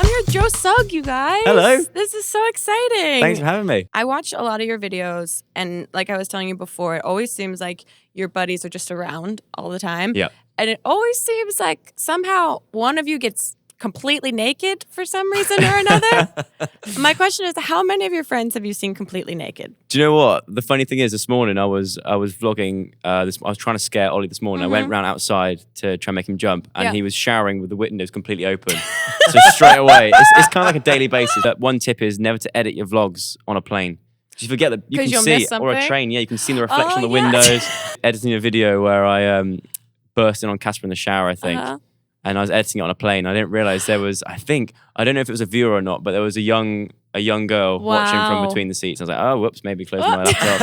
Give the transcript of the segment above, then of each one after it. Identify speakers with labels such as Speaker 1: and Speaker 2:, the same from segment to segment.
Speaker 1: I'm your Joe Sugg, you guys.
Speaker 2: Hello.
Speaker 1: This is so exciting.
Speaker 2: Thanks for having me.
Speaker 1: I watch a lot of your videos, and like I was telling you before, it always seems like your buddies are just around all the time.
Speaker 2: Yeah.
Speaker 1: And it always seems like somehow one of you gets completely naked for some reason or another. My question is, how many of your friends have you seen completely naked?
Speaker 2: Do you know what? The funny thing is, this morning I was vlogging. I was trying to scare Ollie this morning. I went round outside to try and make him jump, and he was showering with the windows completely open. So straight away, it's kind of like a daily basis. But one tip is never to edit your vlogs on a plane. You forget that you can see, or a train. Yeah, you can see the reflection on the windows. Editing a video where I burst in on Casper in the shower, I think. And I was editing it on a plane. I didn't realize there was, I don't know if it was a viewer or not, but there was a young girl watching from between the seats. I was like, oh, whoops, maybe close my laptop.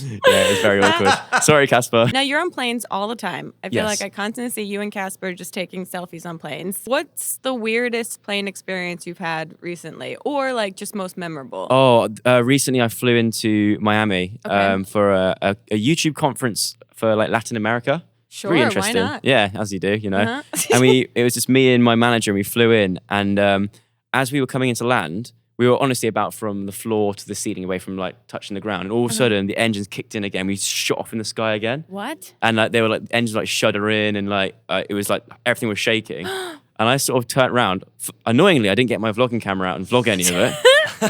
Speaker 2: Yeah, it was very awkward. Sorry, Casper.
Speaker 1: Now, you're on planes all the time. I feel like I constantly see you and Casper just taking selfies on planes. What's the weirdest plane experience you've had recently, or like just most memorable?
Speaker 2: Oh, recently I flew into Miami for a YouTube conference for like Latin America.
Speaker 1: Sure,
Speaker 2: pretty interesting.
Speaker 1: Why not?
Speaker 2: Yeah, as you do, you know. And it was just me and my manager, and we flew in. And as we were coming into land, we were honestly about from the floor to the ceiling, away from like touching the ground. And all of a sudden, the engines kicked in again. We shot off in the sky again.
Speaker 1: What?
Speaker 2: And like they were like engines like shuddering, and like it was like everything was shaking. And I sort of turned around. Annoyingly, I didn't get my vlogging camera out and vlog any of it.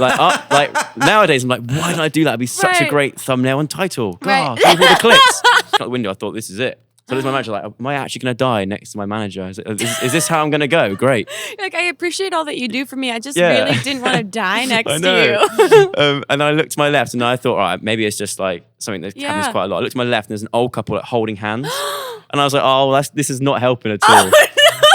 Speaker 2: like nowadays, I'm like, why didn't I do that? It'd be such a great thumbnail and title. God, all the clicks. Out the window, I thought, this is it. So there's my manager, like, am I actually going to die next to my manager? Is this how I'm going to go? Great.
Speaker 1: Like, I appreciate all that you do for me. I just really didn't want to die next to
Speaker 2: you. And I looked to my left, and I thought, all right, maybe it's just like something that happens quite a lot. I looked to my left, and there's an old couple like, holding hands. And I was like, oh, well, this is not helping at all.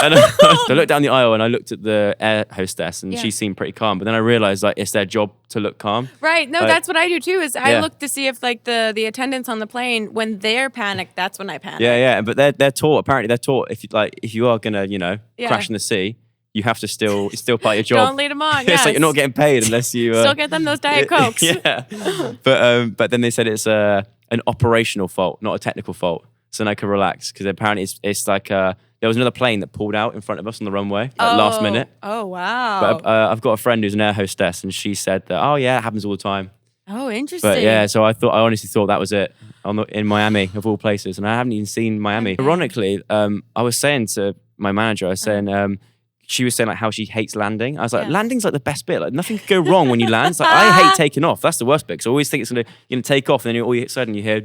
Speaker 2: And I looked down the aisle and I looked at the air hostess, and she seemed pretty calm. But then I realized like it's their job to look calm.
Speaker 1: Right. No, that's what I do too. Is I look to see if like the attendants on the plane, when they're panicked, that's when I panic.
Speaker 2: Yeah. But they're taught. Apparently, they're taught if you are gonna crash in the sea, you have to it's still part of your job.
Speaker 1: Don't lead them on.
Speaker 2: It's like you're not getting paid unless you
Speaker 1: still get them those Diet Cokes.
Speaker 2: But then they said it's an operational fault, not a technical fault. So then I could relax, because apparently it's like there was another plane that pulled out in front of us on the runway last minute.
Speaker 1: Oh, wow.
Speaker 2: But I've got a friend who's an air hostess, and she said that, oh yeah, it happens all the time.
Speaker 1: Oh, interesting.
Speaker 2: But yeah, so I honestly thought that was it in Miami of all places, and I haven't even seen Miami. Ironically, I was saying to my manager, I was saying, she was saying like how she hates landing. I was like, landing's like the best bit. Like nothing could go wrong when you land. It's like, I hate taking off. That's the worst bit. Because I always think it's gonna take off, and then all of a sudden you hear.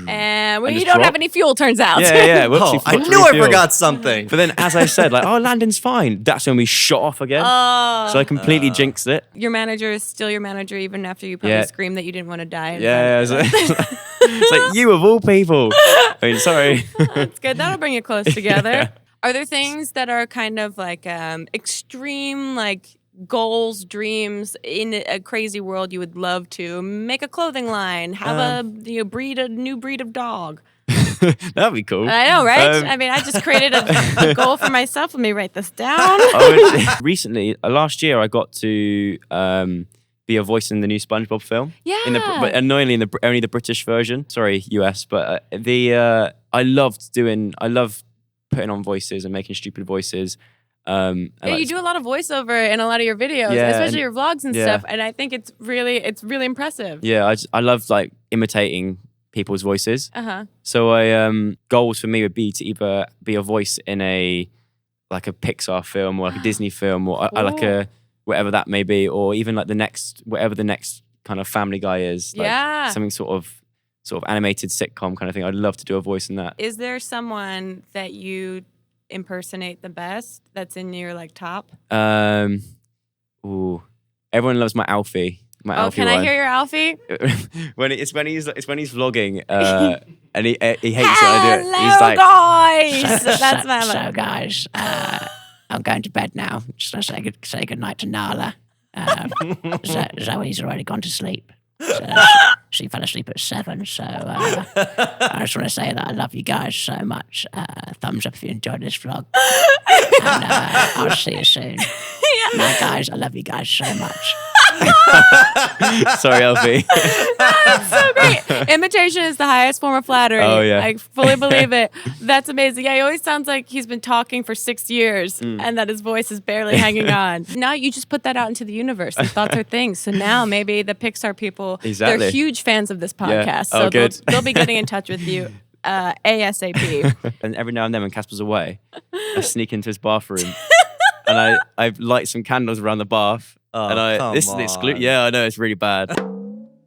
Speaker 1: And you don't have any fuel, turns out.
Speaker 2: Yeah.
Speaker 3: Oh, I knew I forgot something.
Speaker 2: But then, as I said, like, oh, landing's fine. That's when we shot off again. So I completely jinxed it.
Speaker 1: Your manager is still your manager even after you probably screamed that you didn't want to die.
Speaker 2: It's like you of all people. I mean, sorry.
Speaker 1: That's good. That'll bring you close together. Are there things that are kind of like extreme, like goals, dreams in a crazy world you would love to make a clothing line, have breed a new breed of dog?
Speaker 2: That'd be cool.
Speaker 1: I know, right? I mean, I just created a goal for myself. Let me write this down.
Speaker 2: Recently, last year, I got to be a voice in the new SpongeBob film.
Speaker 1: Yeah.
Speaker 2: But annoyingly, only the British version. Sorry, US. But I love putting on voices and making stupid voices.
Speaker 1: You do a lot of voiceover in a lot of your videos, especially your vlogs and stuff. And I think it's really impressive.
Speaker 2: Yeah, I love like imitating people's voices. So goals for me would be to either be a voice in a Pixar film, or like a Disney film, or like a whatever that may be, or even like whatever the next kind of Family Guy is. Like something sort of animated sitcom kind of thing. I'd love to do a voice in that.
Speaker 1: Is there someone that you impersonate the best that's in your like top?
Speaker 2: Everyone loves my Alfie.
Speaker 1: Can I hear your Alfie?
Speaker 2: when he's vlogging and he hates when I do it. He's like,
Speaker 1: guys, that's my
Speaker 4: So guys, I'm going to bed now. Just to say good night to Nala. Zoe's already gone to sleep. So she fell asleep at 7, so I just want to say that I love you guys so much. Thumbs up if you enjoyed this vlog. And I'll see you soon. Night, guys. I love you guys so much.
Speaker 2: Sorry, Elfie.
Speaker 1: That's so great. Imitation is the highest form of flattery.
Speaker 2: Oh, yeah.
Speaker 1: I fully believe it. That's amazing. Yeah, he always sounds like he's been talking for 6 years and that his voice is barely hanging on. Now you just put that out into the universe. The thoughts are things. So now maybe the Pixar people, they're huge fans of this podcast.
Speaker 2: Yeah.
Speaker 1: So
Speaker 2: good.
Speaker 1: they'll be getting in touch with you ASAP.
Speaker 2: And every now and then when Casper's away, I sneak into his bathroom and I light some candles around the bath.
Speaker 3: Oh,
Speaker 2: and
Speaker 3: come
Speaker 2: this is
Speaker 3: on.
Speaker 2: Yeah, I know, it's really bad.